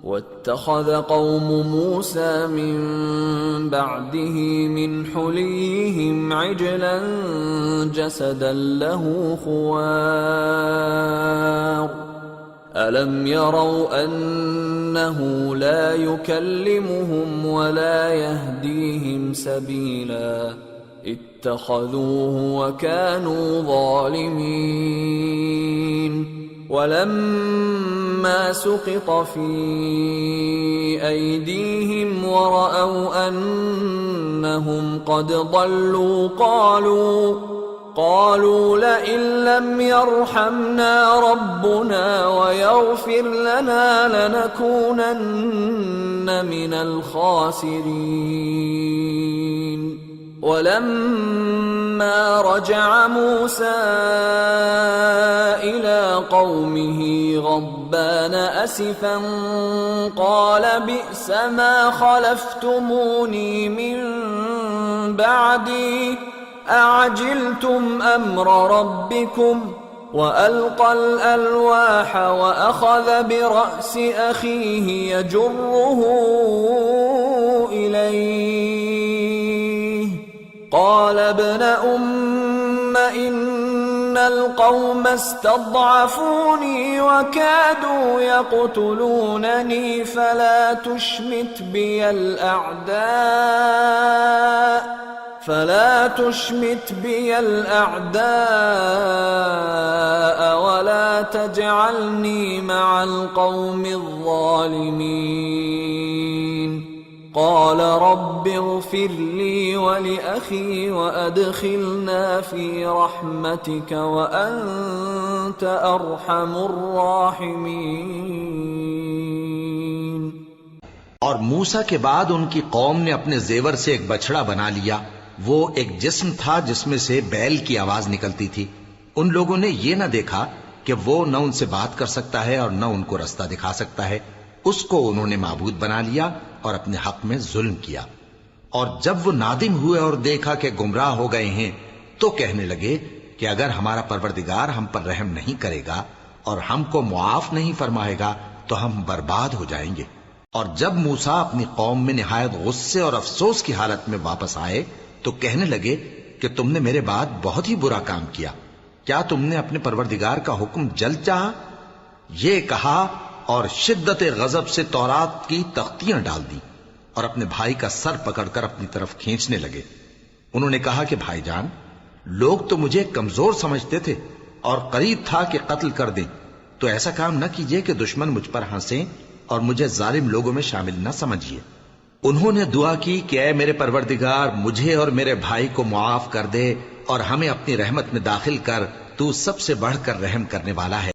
واتخذ قوم موسى من بعده من حليهم عجلا جسدا له خوار ألم يروا أنه لا يكلمهم ولا يهديهم سبيلا اتخذوه وكانوا ظالمين ولما سقط في أيديهم ورأوا أنهم قد ضلوا قالوا لئن لم يرحمنا ربنا ويغفر لنا لنكونن من الخاسرين ولما رجع موسى إلى قومه غضبان أسفا قال بئس ما خلفتموني من بعدي أعجلتم أمر ربكم وألقى الألواح وأخذ برأس أخيه يجره إليه قال ابن أم إن القوم استضعفوني وكادوا يقتلونني فلا تشمت بي الأعداء ولا تجعلني مع القوم الظالمين قال رب اغفر لي ولأخي وأدخلنا في رحمتك وأنت أرحم الراحمين۔ اور موسیٰ کے بعد ان کی قوم نے اپنے زیور سے ایک بچڑا بنا لیا، وہ ایک جسم تھا جس میں سے بیل کی آواز نکلتی تھی۔ ان لوگوں نے یہ نہ دیکھا کہ وہ نہ ان سے بات کر سکتا ہے اور نہ ان کو رستہ دکھا سکتا ہے، اس کو انہوں نے معبود بنا لیا اور اپنے حق میں ظلم کیا۔ اور جب وہ نادم ہوئے اور دیکھا کہ گمراہ ہو گئے ہیں تو کہنے لگے کہ اگر ہمارا پروردگار ہم پر رحم نہیں کرے گا اور ہم کو معاف نہیں فرمائے گا تو ہم برباد ہو جائیں گے۔ اور جب موسیٰ اپنی قوم میں نہایت غصے اور افسوس کی حالت میں واپس آئے تو کہنے لگے کہ تم نے میرے بعد بہت ہی برا کام کیا، کیا تم نے اپنے پروردگار کا حکم جلد چاہا؟ یہ کہا اور شدت غضب سے تورات کی تختیاں ڈال دی اور اپنے بھائی کا سر پکڑ کر اپنی طرف کھینچنے لگے۔ انہوں نے کہا کہ بھائی جان، لوگ تو مجھے کمزور سمجھتے تھے اور قریب تھا کہ قتل کر دیں، تو ایسا کام نہ کیجیے کہ دشمن مجھ پر ہنسیں اور مجھے ظالم لوگوں میں شامل نہ سمجھیے۔ انہوں نے دعا کی کہ اے میرے پروردگار، مجھے اور میرے بھائی کو معاف کر دے اور ہمیں اپنی رحمت میں داخل کر، تو سب سے بڑھ کر رحم کرنے والا ہے۔